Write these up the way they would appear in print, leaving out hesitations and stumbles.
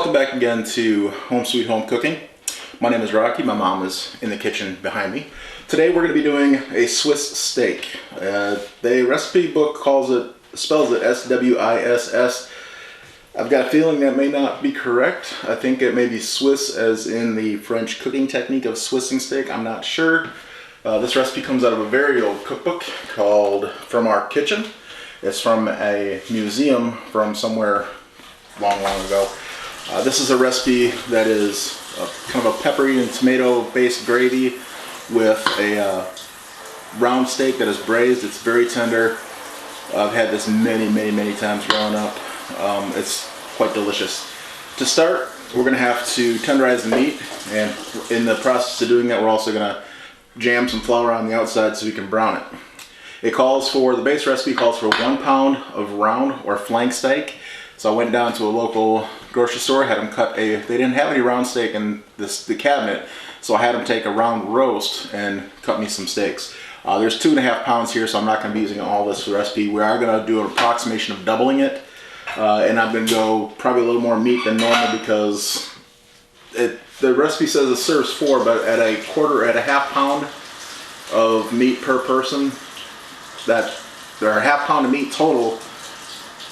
welcome back again to Home Sweet Home Cooking. My name is Rocky. My mom is in the kitchen behind me. Today we're going to be doing a Swiss steak. The recipe book spells it S-W-I-S-S. I've got a feeling that may not be correct. I think it may be Swiss as in the French cooking technique of Swissing steak. I'm not sure. This recipe comes out of a very old cookbook called From Our Kitchen. It's from a museum from somewhere long ago. This is a recipe that is kind of a peppery and tomato based gravy with a round steak that is braised. It's very tender. I've had this many times growing up. It's quite delicious. To start, we're going to have to tenderize the meat, and in the process of doing that, we're also going to jam some flour on the outside so we can brown it. The base recipe calls for 1 pound of round or flank steak. So I went down to a local grocery store, had them they didn't have any round steak in the cabinet, so I had them take a round roast and cut me some steaks. There's 2.5 pounds here, so I'm not going to be using all this for the recipe. We are going to do an approximation of doubling it, and I'm going to go probably a little more meat than normal because the recipe says it serves 4, but at a half pound of meat per person, there are a half pound of meat total.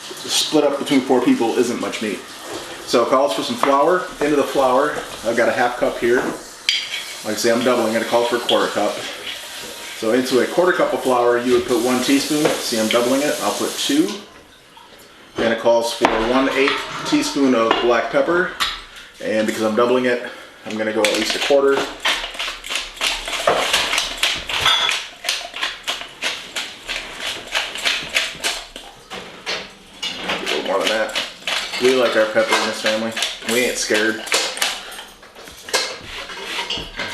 Split up between 4 people isn't much meat. So it calls for some flour. Into the flour, I've got a half cup here. Like I say, I'm doubling it. It calls for a 1/4 cup. So into a 1/4 cup of flour, you would put 1 teaspoon. See, I'm doubling it. I'll put 2. And it calls for 1/8 teaspoon of black pepper. And because I'm doubling it, I'm going to go at least 1/4. More than that. We like our pepper in this family. We ain't scared.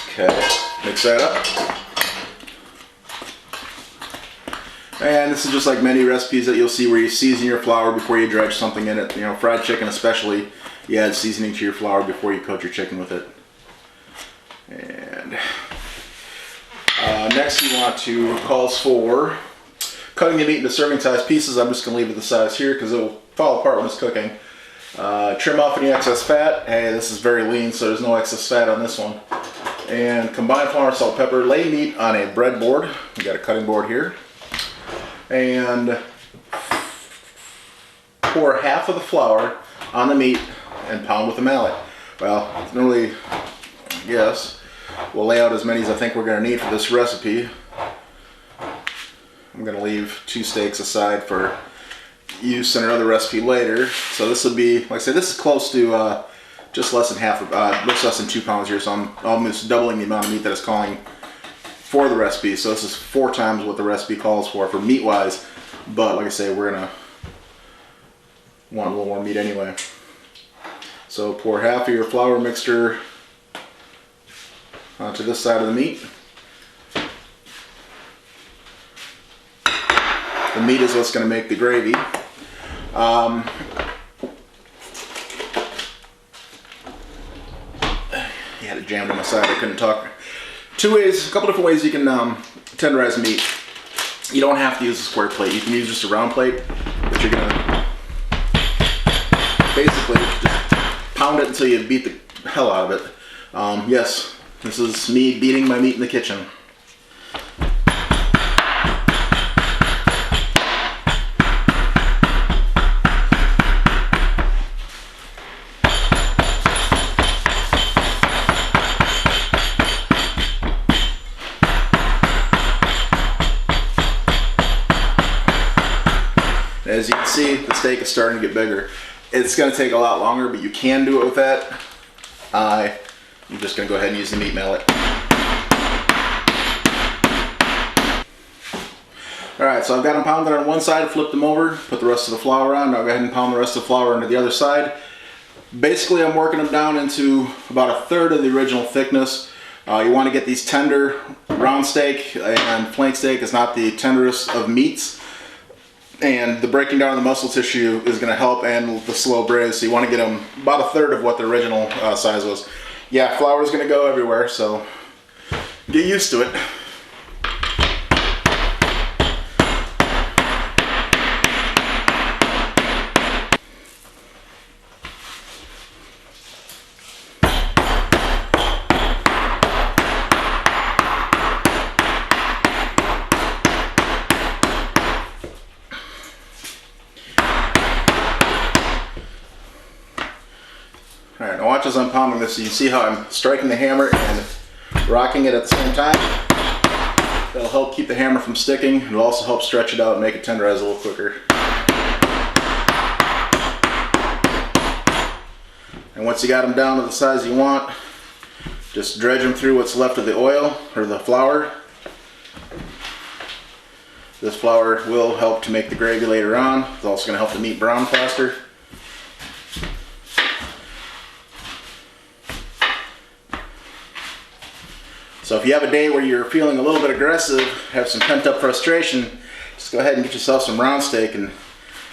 Okay, mix that up. And this is just like many recipes that you'll see where you season your flour before you dredge something in it. You know, fried chicken especially, you add seasoning to your flour before you coat your chicken with it. And next calls for cutting the meat into serving size pieces. I'm just going to leave it the size here because it will fall apart when it's cooking. Trim off any excess fat. Hey, this is very lean, so there's no excess fat on this one. And combine flour, salt, pepper. Lay meat on a bread board. We got a cutting board here. And pour half of the flour on the meat and pound with a mallet. Well, normally, I guess, we'll lay out as many as I think we're going to need for this recipe. I'm going to leave 2 steaks aside for use in another recipe later. So this will be, like I said, this is close to just less than 2 pounds here. So I'm almost doubling the amount of meat that it's calling for the recipe. So this is 4 times what the recipe calls for meat wise. But like I say, we're going to want a little more meat anyway. So pour half of your flour mixture onto this side of the meat. The meat is what's going to make the gravy. You had it jammed on my side, I couldn't talk. A couple different ways you can tenderize meat. You don't have to use a square plate. You can use just a round plate, but you're going to basically just pound it until you beat the hell out of it. Yes, this is me beating my meat in the kitchen. As you can see, the steak is starting to get bigger. It's going to take a lot longer, but you can do it with that. I'm just going to go ahead and use the meat mallet. Alright, so I've got them pounded on one side, flipped them over, put the rest of the flour on. Now I'll go ahead and pound the rest of the flour into the other side. Basically, I'm working them down into about 1/3 of the original thickness. You want to get these tender round steak, and flank steak is not the tenderest of meats. And the breaking down of the muscle tissue is going to help, and the slow braise. So you want to get them about 1/3 of what the original size was. Yeah, flour is going to go everywhere, so get used to it. Alright, now watch as I'm pounding this so you see how I'm striking the hammer and rocking it at the same time. That'll help keep the hammer from sticking. It'll also help stretch it out and make it tenderize a little quicker. And once you got them down to the size you want, just dredge them through what's left of the oil or the flour. This flour will help to make the gravy later on. It's also going to help the meat brown faster. So if you have a day where you're feeling a little bit aggressive, have some pent up frustration, just go ahead and get yourself some round steak and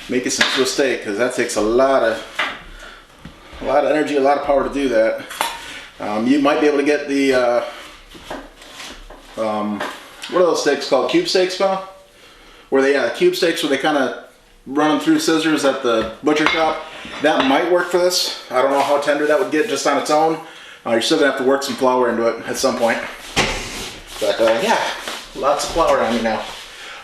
make it some Swiss steak, because that takes a lot of energy, a lot of power to do that. You might be able to get the what are those steaks called? Cube steaks, pal? Where they cube steaks where they kind of run them through scissors at the butcher shop. That might work for this. I don't know how tender that would get just on its own. You're still gonna have to work some flour into it at some point. But yeah, lots of flour on you now.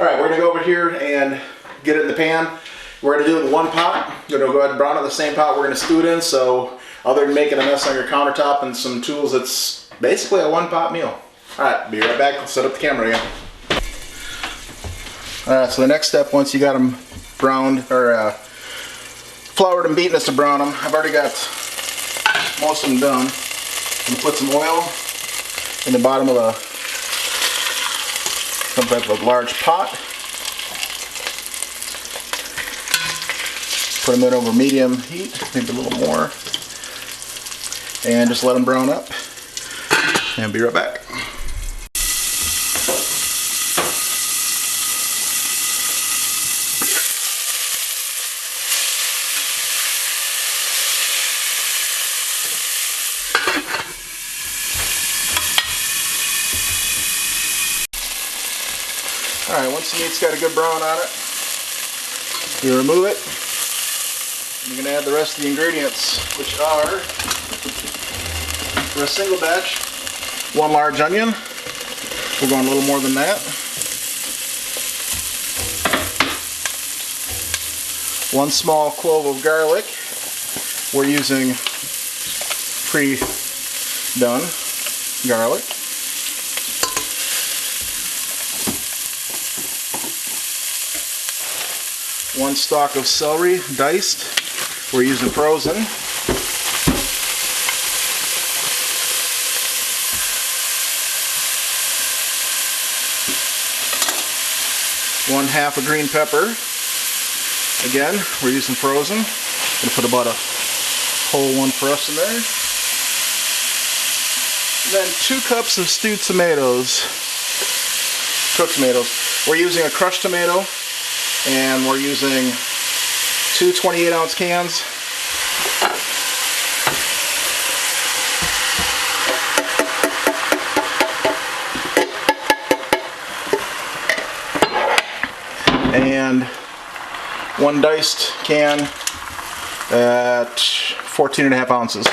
All right, we're gonna go over here and get it in the pan. We're gonna do it in one pot. We're gonna go ahead and brown it in the same pot we're gonna stew it in. So other than making a mess on your countertop and some tools, it's basically a one pot meal. All right, be right back. Let's set up the camera again. All right, so the next step, once you got them browned or floured and beaten, is to brown them. I've already got most of them done. I'm gonna put some oil in the bottom of some type of large pot. Put them in over medium heat, maybe a little more, and just let them brown up. And be right back. Alright, once the meat's got a good brown on it, you remove it. You're going to add the rest of the ingredients, which are, for a single batch, 1 large onion. We're going a little more than that. 1 small clove of garlic. We're using pre-done garlic. 1 stalk of celery, diced. We're using frozen. 1/2 a green pepper. Again, we're using frozen. I'm gonna put about a whole one for us in there. Then 2 cups of stewed tomatoes, cooked tomatoes. We're using a crushed tomato, and we're using 2 28-ounce cans. And 1 diced can at 14.5 ounces.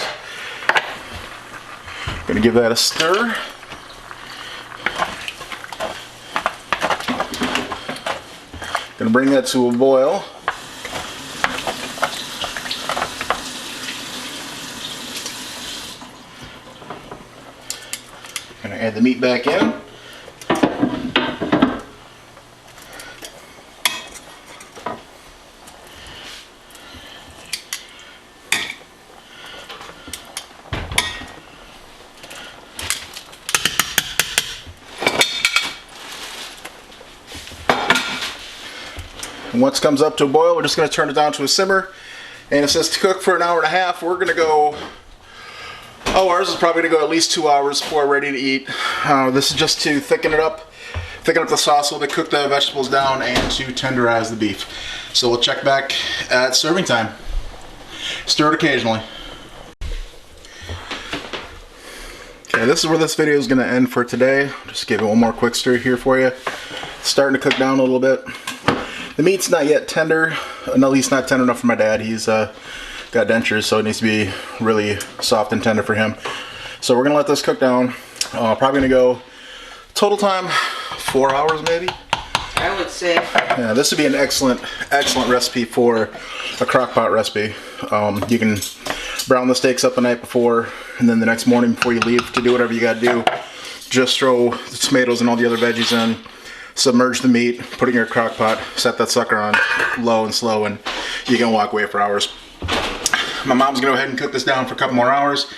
Gonna give that a stir. Gonna bring that to a boil. Gonna add the meat back in. And once it comes up to a boil, we're just going to turn it down to a simmer. And it says to cook for 1.5 hours. We're going to go, ours is probably going to go at least 2 hours before we're ready to eat. This is just to thicken up the sauce a little bit, cook the vegetables down, and to tenderize the beef. So we'll check back at serving time. Stir it occasionally. Okay, this is where this video is going to end for today. Just give it one more quick stir here for you. It's starting to cook down a little bit. The meat's not yet tender, at least not tender enough for my dad. He's got dentures, so it needs to be really soft and tender for him. So we're gonna let this cook down. Probably gonna go total time 4 hours maybe. I would say. Yeah, this would be an excellent recipe for a crock pot recipe. You can brown the steaks up the night before, and then the next morning before you leave to do whatever you got to do, just throw the tomatoes and all the other veggies in, submerge the meat, put it in your crock pot, set that sucker on low and slow, and you can walk away for hours. My mom's gonna go ahead and cook this down for a couple more hours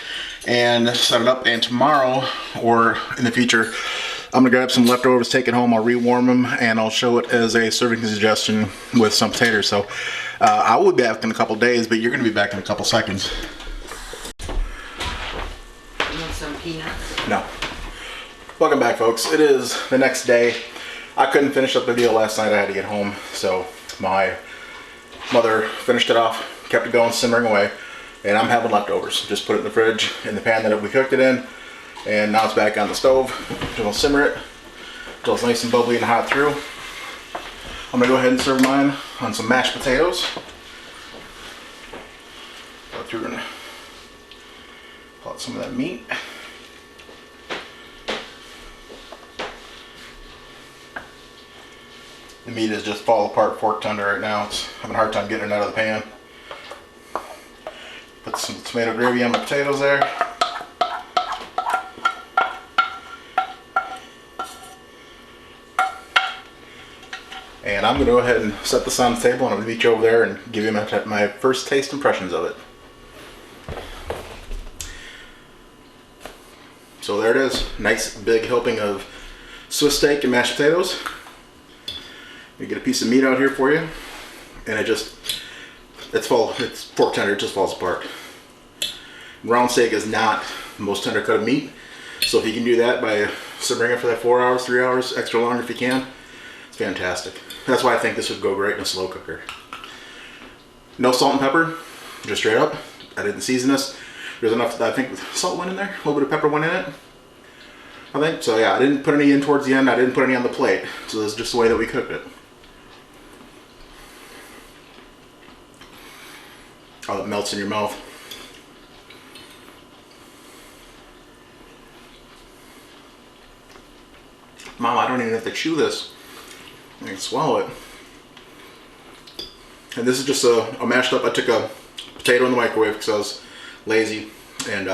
and set it up, and tomorrow or in the future I'm gonna grab some leftovers, take it home, I'll rewarm them, and I'll show it as a serving suggestion with some potatoes. So I will be back in a couple days, but you're gonna be back in a couple seconds. You want some peanuts? No. Welcome back, folks. It is the next day. I couldn't finish up the video last night, I had to get home, so my mother finished it off, kept it going, simmering away, and I'm having leftovers. Just put it in the fridge in the pan that we cooked it in, and now it's back on the stove. We'll simmer it until it's nice and bubbly and hot through. I'm gonna go ahead and serve mine on some mashed potatoes. Go through and pull out some of that meat. The meat is just fall apart fork tender right now. It's having a hard time getting it out of the pan. Put some tomato gravy on the potatoes there. And I'm going to go ahead and set this on the table, and I'm going to meet you over there and give you my first taste impressions of it. So there it is. Nice big helping of Swiss steak and mashed potatoes. You get a piece of meat out here for you, and it's pork tender, it just falls apart. Round steak is not the most tender cut of meat, so if you can do that by simmering it for that 4 hours, 3 hours, extra longer if you can, it's fantastic. That's why I think this would go great in a slow cooker. No salt and pepper, just straight up. I didn't season this. There's enough, I think salt went in there, a little bit of pepper went in it, I think. So yeah, I didn't put any in towards the end, I didn't put any on the plate. So this is just the way that we cooked it. Oh, it melts in your mouth. Mom, I don't even have to chew this. I can swallow it. And this is just a mashed up. I took a potato in the microwave because I was lazy, and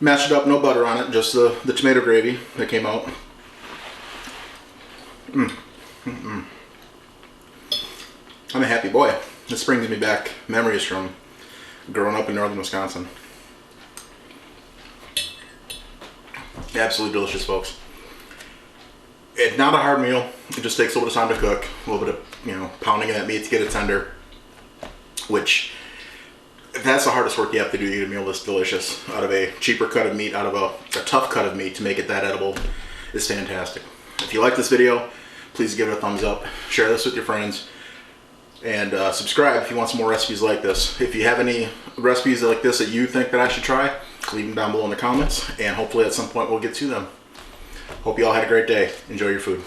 mashed it up, no butter on it, just the tomato gravy that came out. I'm a happy boy. This brings me back memories from growing up in northern Wisconsin. Absolutely delicious, folks. It's not a hard meal. It just takes a little bit of time to cook. A little bit of, pounding of that meat to get it tender. Which, if that's the hardest work you have to do to get a meal this delicious, out of a cheaper cut of meat, out of a tough cut of meat to make it that edible, is fantastic. If you like this video, please give it a thumbs up. Share this with your friends. And subscribe if you want some more recipes like this. If you have any recipes like this that you think that I should try, leave them down below in the comments, and hopefully at some point we'll get to them. Hope you all had a great day. Enjoy your food.